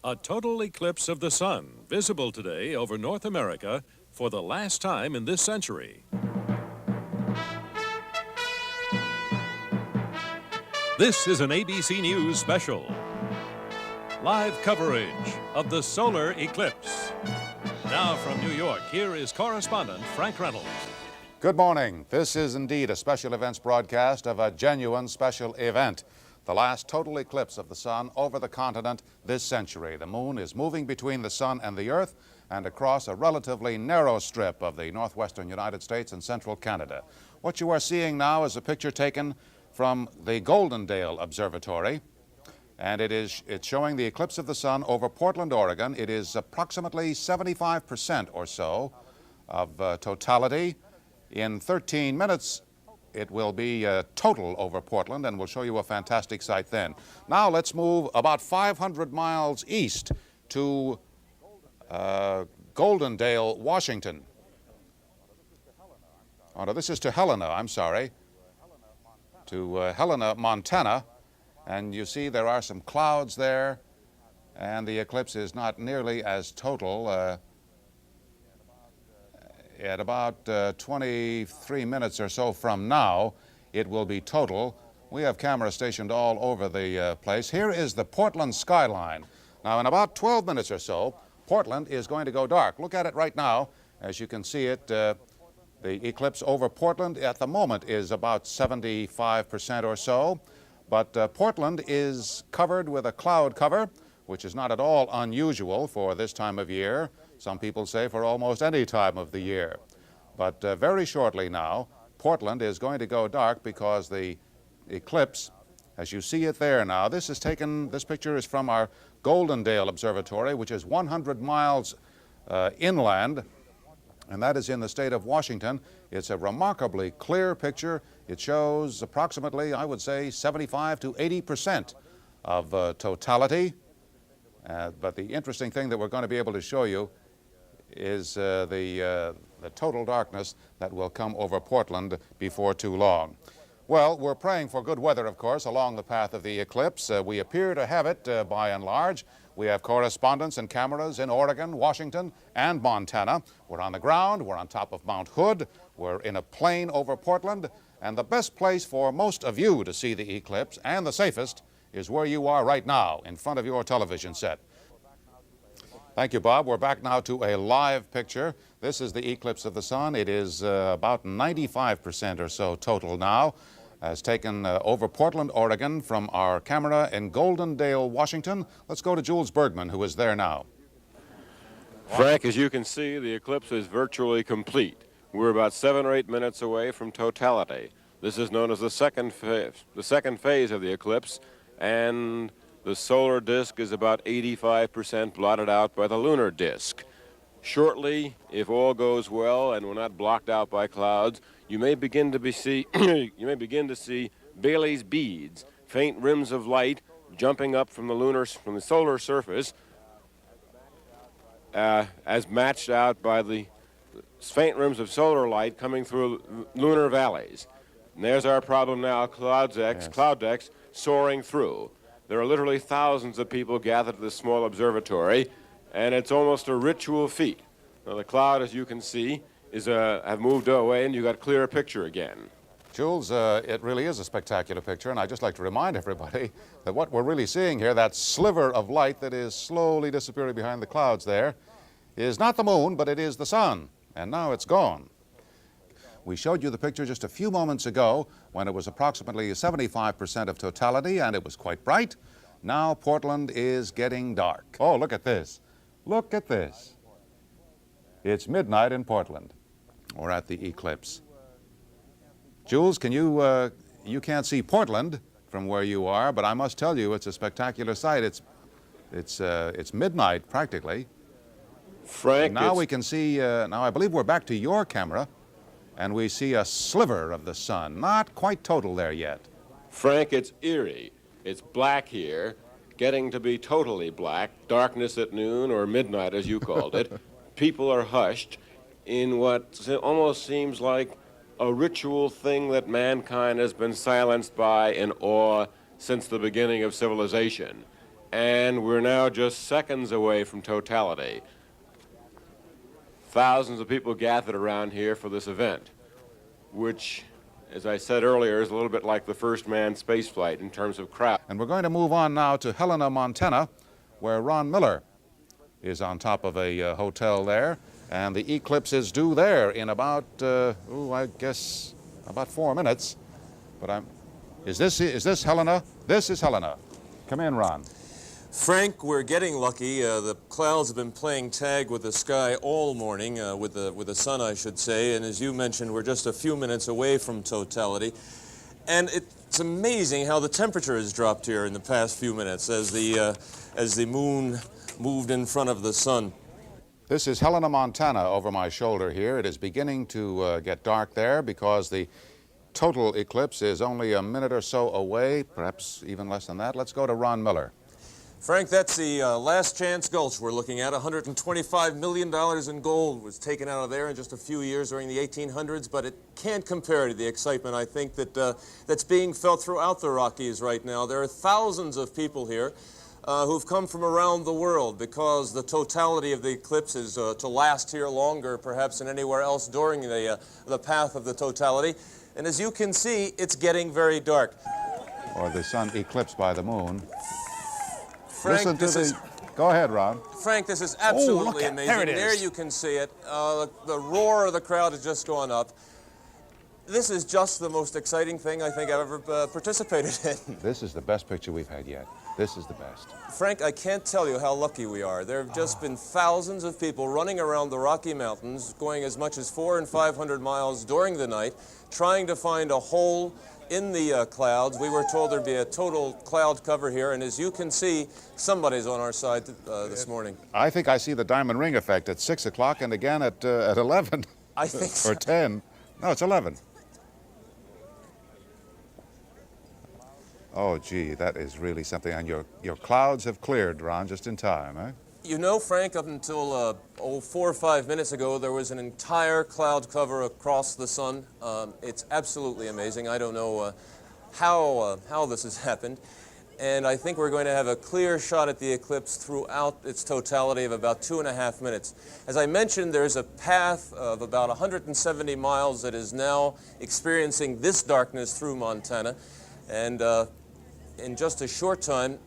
A total eclipse of the sun, visible today over North America for the last time in this century. This is an ABC News special. Live coverage of the solar eclipse. Now from New York, here is correspondent Frank Reynolds. Good morning. This is indeed a special events broadcast of a genuine special event. The last total eclipse of the sun over the continent this century. The moon is moving between the sun and the earth and across a relatively narrow strip of the northwestern United States and central Canada. What you are seeing now is a picture taken from the Goldendale Observatory, and it's showing the eclipse of the sun over Portland, Oregon. It is approximately 75% or so of totality. In 13 minutes, it will be total over Portland, and we'll show you a fantastic sight then. Now let's move about 500 miles east to Goldendale, Washington. Oh, no, this is to Helena, I'm sorry. To Helena, Montana. And you see there are some clouds there, and the eclipse is not nearly as total. At about 23 minutes or so from now, it will be total. We have cameras stationed all over the place. Here is the Portland skyline. Now, in about 12 minutes or so, Portland is going to go dark. Look at it right now. As you can see it, the eclipse over Portland at the moment is about 75% or so. But Portland is covered with a cloud cover, which is not at all unusual for this time of year. Some people say for almost any time of the year. But very shortly now, Portland is going to go dark because the eclipse, as you see it there now, this picture is from our Goldendale Observatory, which is 100 miles inland, and that is in the state of Washington. It's a remarkably clear picture. It shows approximately, I would say, 75 to 80% of totality. But the interesting thing that we're going to be able to show you is the total darkness that will come over Portland before too long. Well, we're praying for good weather, of course, along the path of the eclipse. We appear to have it by and large. We have correspondents and cameras in Oregon, Washington, and Montana. We're on the ground. We're on top of Mount Hood. We're in a plain over Portland. And the best place for most of you to see the eclipse, and the safest, is where you are right now, in front of your television set. Thank you, Bob. We're back now to a live picture. This is the eclipse of the sun. It is about 95% or so total now, as taken over Portland, Oregon, from our camera in Goldendale, Washington. Let's go to Jules Bergman, who is there now. Frank, as you can see, the eclipse is virtually complete. We're about 7 or 8 minutes away from totality. This is known as the second phase of the eclipse, and the solar disk is about 85% blotted out by the lunar disk. Shortly, if all goes well and we're not blocked out by clouds, you may begin to see Bailey's beads, faint rims of light jumping up from the solar surface, as matched out by the faint rims of solar light coming through lunar valleys. And there's our problem now: cloud decks soaring through. There are literally thousands of people gathered at this small observatory, and it's almost a ritual feat. Now, the cloud, as you can see, have moved away, and you got a clearer picture again. Jules, it really is a spectacular picture, and I'd just like to remind everybody that what we're really seeing here, that sliver of light that is slowly disappearing behind the clouds there, is not the moon, but it is the sun, and now it's gone. We showed you the picture just a few moments ago when it was approximately 75% of totality, and it was quite bright. Now Portland is getting dark. Oh, look at this. Look at this. It's midnight in Portland. We're at the eclipse. Jules, you can't see Portland from where you are, but I must tell you it's a spectacular sight. It's midnight practically. Frank, now we can see, now I believe we're back to your camera, and we see a sliver of the sun. Not quite total there yet. Frank, it's eerie. It's black here, getting to be totally black, darkness at noon, or midnight as you called it. People are hushed in what almost seems like a ritual thing that mankind has been silenced by in awe since the beginning of civilization. and we're now just seconds away from totality. Thousands of people gathered around here for this event, which, as I said earlier, is a little bit like the first manned space flight in terms of crowd. And we're going to move on now to Helena, Montana, where Ron Miller is on top of a hotel there, and the eclipse is due there in about, I guess, about 4 minutes. But is this Helena? This is Helena. Come in, Ron. Frank, we're getting lucky. The clouds have been playing tag with the sky all morning, with the sun, I should say. And as you mentioned, we're just a few minutes away from totality. And it's amazing how the temperature has dropped here in the past few minutes as the moon moved in front of the sun. This is Helena, Montana, over my shoulder here. It is beginning to get dark there because the total eclipse is only a minute or so away, perhaps even less than that. Let's go to Ron Miller. Frank, that's the Last Chance Gulch we're looking at. $125 million in gold was taken out of there in just a few years during the 1800s, but it can't compare to the excitement, I think, that's being felt throughout the Rockies right now. There are thousands of people here who've come from around the world because the totality of the eclipse is to last here longer, perhaps, than anywhere else during the path of the totality. And as you can see, it's getting very dark. Or the sun eclipsed by the moon. Frank, Go ahead, Ron. Frank, this is absolutely look amazing. there it is. There you can see it. The roar of the crowd has just gone up. This is just the most exciting thing I think I've ever participated in. This is the best picture we've had yet. This is the best. Frank, I can't tell you how lucky we are. There have just been thousands of people running around the Rocky Mountains, going as much as 400 and 500 miles during the night, trying to find a hole in the clouds. We were told there'd be a total cloud cover here, and as you can see, somebody's on our side this morning. I think I see the diamond ring effect at 6 o'clock and again at 11. I think so. Or 10. No, it's 11. Oh, gee, that is really something. And your clouds have cleared, Ron, just in time, eh? You know, Frank, up until 4 or 5 minutes ago, there was an entire cloud cover across the sun. It's absolutely amazing. I don't know how this has happened. And I think we're going to have a clear shot at the eclipse throughout its totality of about 2.5 minutes. As I mentioned, there's a path of about 170 miles that is now experiencing this darkness through Montana. And in just a short time,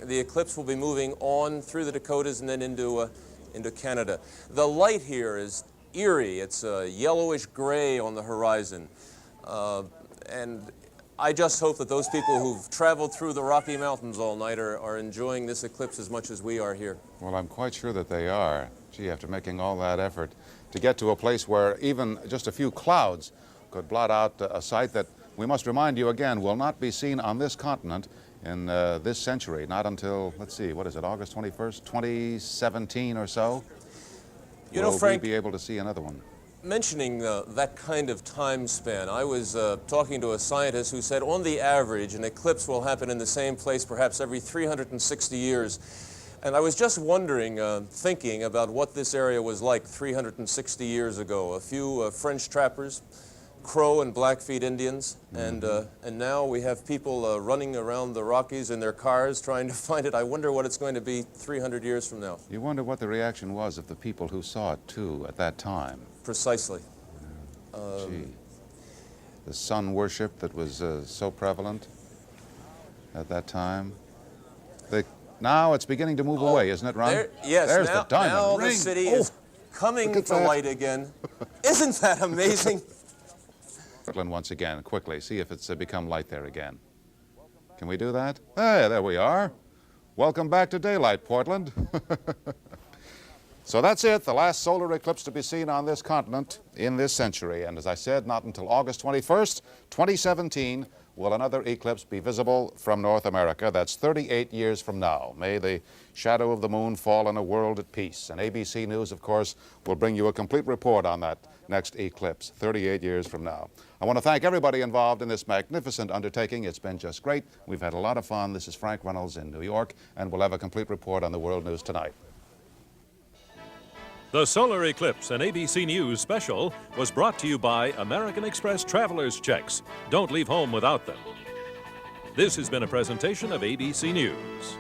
the eclipse will be moving on through the Dakotas and then into Canada. The light here is eerie. It's yellowish gray on the horizon. And I just hope that those people who've traveled through the Rocky Mountains all night are enjoying this eclipse as much as we are here. Well, I'm quite sure that they are. Gee, after making all that effort to get to a place where even just a few clouds could blot out a sight that, we must remind you again, will not be seen on this continent in this century, not until, let's see, what is it, August 21st, 2017 or so? You know, Frank, will we be able to see another one? Mentioning that kind of time span, I was talking to a scientist who said on the average an eclipse will happen in the same place perhaps every 360 years. And I was just wondering, thinking about what this area was like 360 years ago. A few French trappers, Crow and Blackfeet Indians, and now we have people running around the Rockies in their cars trying to find it. I wonder what it's going to be 300 years from now. You wonder what the reaction was of the people who saw it, too, at that time. Precisely. Gee. The sun worship that was so prevalent at that time. Now it's beginning to move away, isn't it, Ron? Yes, there's now, the diamond now ring. The city is coming to light again. Isn't that amazing? Portland once again, quickly, see if it's become light there again. Can we do that? Hey, there we are. Welcome back to daylight, Portland. So that's it, the last solar eclipse to be seen on this continent in this century. And as I said, not until August 21st, 2017, will another eclipse be visible from North America. That's 38 years from now. May the shadow of the moon fall on a world at peace. And ABC News, of course, will bring you a complete report on that next eclipse, 38 years from now. I want to thank everybody involved in this magnificent undertaking. It's been just great. We've had a lot of fun. This is Frank Reynolds in New York, and we'll have a complete report on the World News tonight. The Solar Eclipse, an ABC News special, was brought to you by American Express Traveler's Checks. Don't leave home without them. This has been a presentation of ABC News.